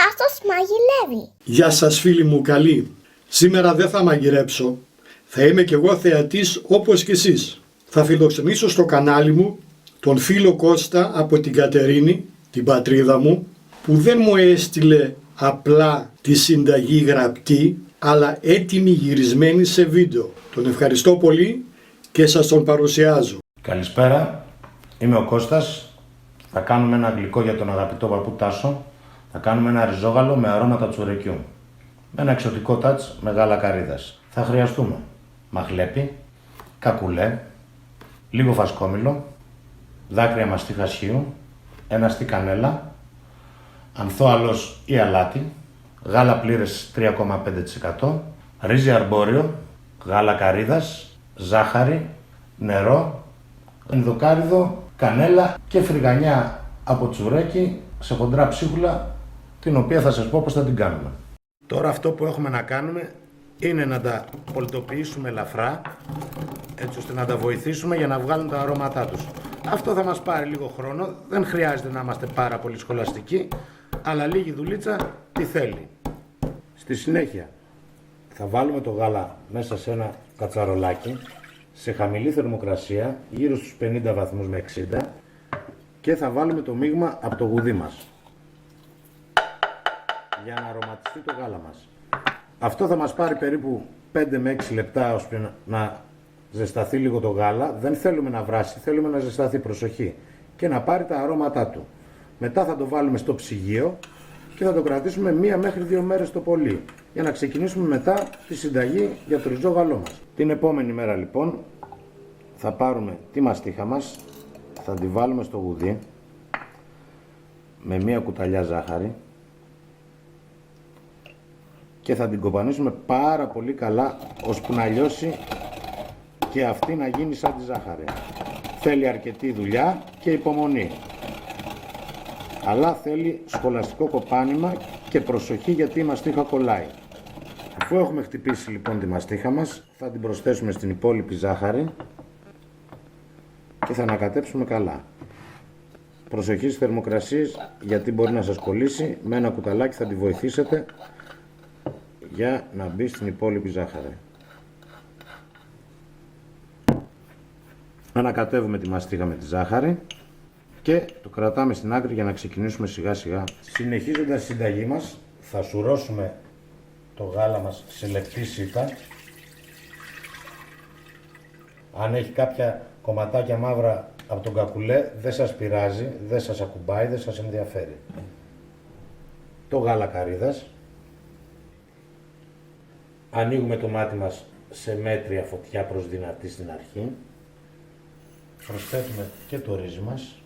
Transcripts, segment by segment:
Τάσος μαγειρεύει. Γεια σας φίλοι μου καλοί. Σήμερα δεν θα μαγειρέψω. Θα είμαι κι εγώ θεατής όπως κι εσείς. Θα φιλοξενήσω στο κανάλι μου τον φίλο Κώστα από την Κατερίνη, την πατρίδα μου, που δεν μου έστειλε απλά τη συνταγή γραπτή, αλλά έτοιμη γυρισμένη σε βίντεο. Τον ευχαριστώ πολύ και σας τον παρουσιάζω. Καλησπέρα, είμαι ο Κώστας. Θα κάνουμε ένα γλυκό για τον αγαπητό παππού Τάσο. Θα κάνουμε ένα ριζόγαλο με αρώματα τσουρεκιού. Με ένα εξωτικό τάτς με γάλα καρύδας. Θα χρειαστούμε μαχλέπι, κακουλέ, λίγο φασκόμηλο, δάκρυα μαστί χασιού, ένα στί κανέλα, ανθόαλος ή αλάτι, γάλα πλήρες 3,5%, ρύζι αρμπόριο, γάλα καρύδας, ζάχαρη, νερό, ενδοκάρυδο, κανέλα και φρυγανιά από τσουρέκι σε χοντρά ψίχουλα, την οποία θα σας πω πώς θα την κάνουμε. Τώρα αυτό που έχουμε να κάνουμε είναι να τα πολτοποιήσουμε ελαφρά, έτσι ώστε να τα βοηθήσουμε για να βγάλουν τα αρώματά τους. Αυτό θα μας πάρει λίγο χρόνο, δεν χρειάζεται να είμαστε πάρα πολύ σχολαστικοί, αλλά λίγη δουλίτσα τι θέλει. Στη συνέχεια θα βάλουμε το γάλα μέσα σε ένα κατσαρολάκι, σε χαμηλή θερμοκρασία, γύρω στους 50 βαθμούς με 60, και θα βάλουμε το μείγμα από το γουδί μας για να αρωματιστεί το γάλα μας. Αυτό θα μας πάρει περίπου 5 με 6 λεπτά ώστε να ζεσταθεί λίγο το γάλα. Δεν θέλουμε να βράσει, θέλουμε να ζεσταθεί, προσοχή, και να πάρει τα αρώματά του. Μετά θα το βάλουμε στο ψυγείο και θα το κρατήσουμε 1 μέχρι 2 μέρες το πολύ, για να ξεκινήσουμε μετά τη συνταγή για το ριζόγαλό μας. Την επόμενη μέρα λοιπόν θα πάρουμε τη μαστίχα μας, θα τη βάλουμε στο γουδί με 1 κουταλιά ζάχαρη και θα την κοπανίσουμε πάρα πολύ καλά ώσπου να λιώσει και αυτή να γίνει σαν τη ζάχαρη. Θέλει αρκετή δουλειά και υπομονή, αλλά θέλει σχολαστικό κοπάνημα και προσοχή, γιατί η μαστίχα κολλάει. Αφού έχουμε χτυπήσει λοιπόν τη μαστίχα μας, θα την προσθέσουμε στην υπόλοιπη ζάχαρη και θα ανακατέψουμε καλά. Προσοχή στις θερμοκρασίες, γιατί μπορεί να σας κολλήσει. Με ένα κουταλάκι θα τη βοηθήσετε για να μπει στην υπόλοιπη ζάχαρη. Ανακατεύουμε τη μαστίχα με τη ζάχαρη και το κρατάμε στην άκρη για να ξεκινήσουμε σιγά σιγά. Συνεχίζοντας τη συνταγή μας, θα σουρώσουμε το γάλα μας σε λεπτή σίτα. Αν έχει κάποια κομματάκια μαύρα από τον κακουλέ, δεν σας πειράζει, δεν σας ακουμπάει, δεν σας ενδιαφέρει. Το γάλα καρύδας. Ανοίγουμε το μάτι μας σε μέτρια φωτιά προς δυνατή στην αρχή. Προσθέτουμε και το ρύζι μας,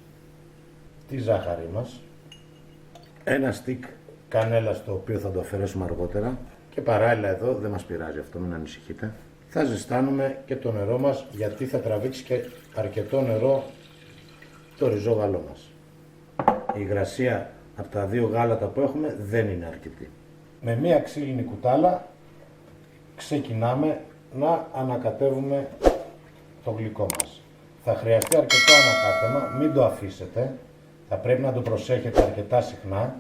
τη ζάχαρη μας, ένα στικ κανέλα, το οποίο θα το αφαιρέσουμε αργότερα, και παράλληλα εδώ, δεν μας πειράζει αυτό, μην ανησυχείτε, θα ζεστάνουμε και το νερό μας, γιατί θα τραβήξει και αρκετό νερό το ριζόγαλό μας. Η υγρασία από τα 2 γάλατα που έχουμε δεν είναι αρκετή. Με 1 ξύλινη κουτάλα ξεκινάμε να ανακατεύουμε το γλυκό μας. Θα χρειαστεί αρκετό ανακάτεμα, μην το αφήσετε, θα πρέπει να το προσέχετε αρκετά συχνά.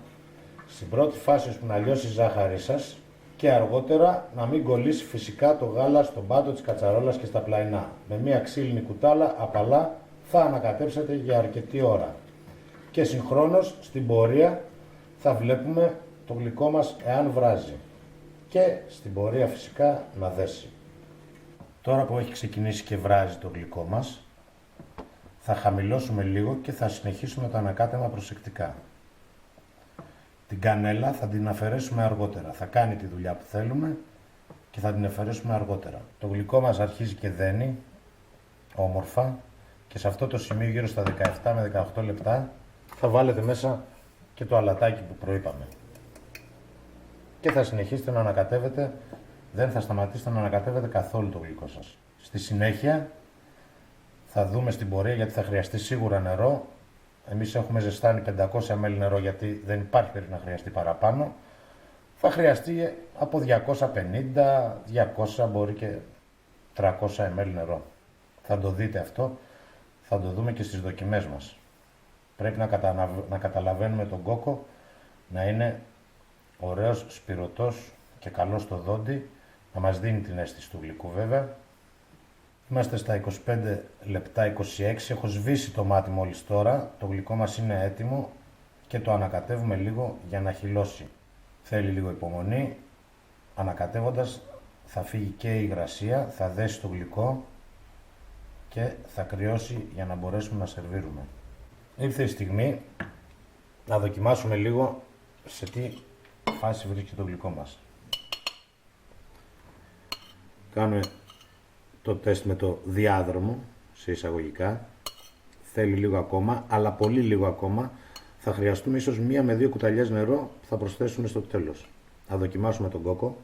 Στην πρώτη φάση ώσπου να λιώσει η ζάχαρη σας, και αργότερα να μην κολλήσει φυσικά το γάλα στον πάτο της κατσαρόλας και στα πλαϊνά. Με 1 ξύλινη κουτάλα απαλά θα ανακατέψετε για αρκετή ώρα. Και συγχρόνως στην πορεία θα βλέπουμε το γλυκό μας εάν βράζει. Και στην πορεία φυσικά να δέσει. Τώρα που έχει ξεκινήσει και βράζει το γλυκό μας, θα χαμηλώσουμε λίγο και θα συνεχίσουμε το ανακάτεμα προσεκτικά. Την κανέλα θα την αφαιρέσουμε αργότερα. Θα κάνει τη δουλειά που θέλουμε και θα την αφαιρέσουμε αργότερα. Το γλυκό μας αρχίζει και δένει όμορφα, και σε αυτό το σημείο, γύρω στα 17 με 18 λεπτά, θα βάλετε μέσα και το αλατάκι που προείπαμε. Και θα συνεχίσετε να ανακατεύετε, δεν θα σταματήσετε να ανακατεύετε καθόλου το γλυκό σας. Στη συνέχεια θα δούμε στην πορεία, γιατί θα χρειαστεί σίγουρα νερό. Εμείς έχουμε ζεστάνει 500 ml νερό, γιατί δεν υπάρχει περίπτωση να χρειαστεί παραπάνω. Θα χρειαστεί από 250, 200, μπορεί και 300 ml νερό. Θα το δείτε αυτό, θα το δούμε και στις δοκιμές μας. Πρέπει να καταλαβαίνουμε τον κόκο να είναι ωραίος, σπυρωτός και καλός στο δόντι, να μας δίνει την αίσθηση του γλυκού βέβαια. Είμαστε στα 25 λεπτά 26, έχω σβήσει το μάτι μόλις τώρα, το γλυκό μας είναι έτοιμο και το ανακατεύουμε λίγο για να χυλώσει. Θέλει λίγο υπομονή, ανακατεύοντας θα φύγει και η υγρασία, θα δέσει το γλυκό και θα κρυώσει για να μπορέσουμε να σερβίρουμε. Ήρθε η στιγμή να δοκιμάσουμε λίγο σε τι φάση βρίσκεται το γλυκό μας. Κάνουμε το τεστ με το διάδρομο, σε εισαγωγικά. Θέλει λίγο ακόμα, αλλά πολύ λίγο ακόμα. Θα χρειαστούμε ίσως 1 με 2 κουταλιές νερό που θα προσθέσουμε στο τέλος. Θα δοκιμάσουμε τον κόκο.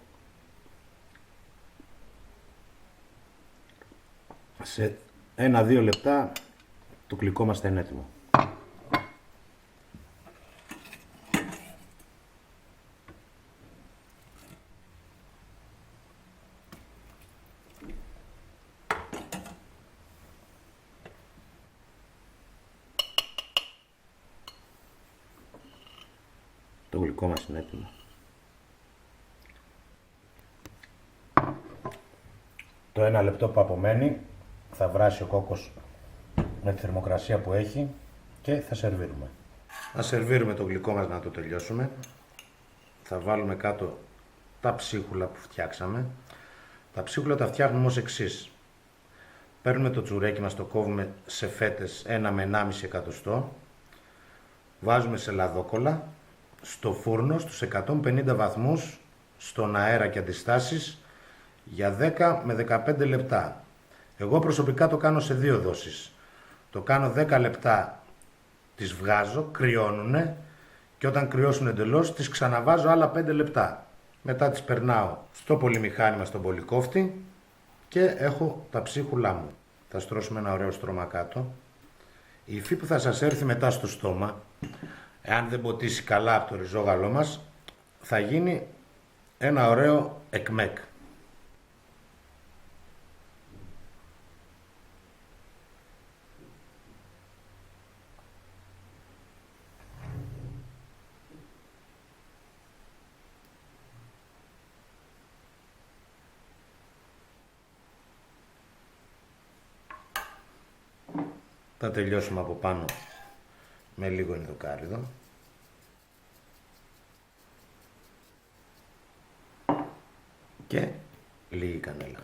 Σε 1-2 λεπτά το γλυκό μας θα είναι έτοιμο. Το γλυκό μας είναι έτοιμο. Το 1 λεπτό που απομένει θα βράσει ο κόκκος με τη θερμοκρασία που έχει και θα σερβίρουμε. Θα σερβίρουμε το γλυκό μας να το τελειώσουμε. Θα βάλουμε κάτω τα ψίχουλα που φτιάξαμε. Τα ψίχουλα τα φτιάχνουμε ως εξής. Παίρνουμε το τσουρέκι μας, το κόβουμε σε φέτες 1 με 1,5 εκατοστό. Βάζουμε σε λαδόκολλα στο φούρνο στους 150 βαθμούς στον αέρα και αντιστάσεις για 10 με 15 λεπτά. Εγώ προσωπικά το κάνω σε 2 δόσεις. Το κάνω 10 λεπτά, τις βγάζω, κρυώνουνε και όταν κρυώσουν εντελώς τις ξαναβάζω άλλα 5 λεπτά. Μετά τις περνάω στο πολυμηχάνημα, στον πολυκόφτη και έχω τα ψίχουλά μου. Θα στρώσουμε ένα ωραίο στρώμα κάτω. Η υφή που θα σας έρθει μετά στο στόμα, εάν δεν ποτίσει καλά από το ριζόγαλό μας, θα γίνει ένα ωραίο εκμέκ. Θα τελειώσουμε από πάνω με λίγο ενδοκάριδο. Και λίγη κανέλα.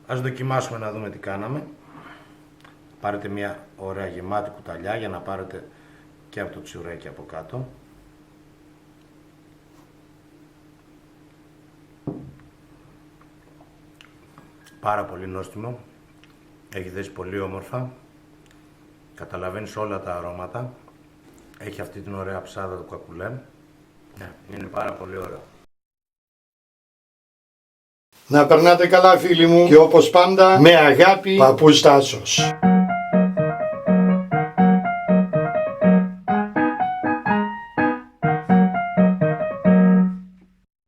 Ας δοκιμάσουμε να δούμε τι κάναμε. Πάρετε μια ωραία γεμάτη κουταλιά για να πάρετε και από το τσουρέκι από κάτω. Πάρα πολύ νόστιμο. Έχει δέσει πολύ όμορφα. Καταλαβαίνεις όλα τα αρώματα. Έχει αυτή την ωραία ψάδα του κακουλέ. Είναι πάρα πολύ ωραίο. Να περνάτε καλά φίλοι μου και όπως πάντα με αγάπη Παππούς Τάσος.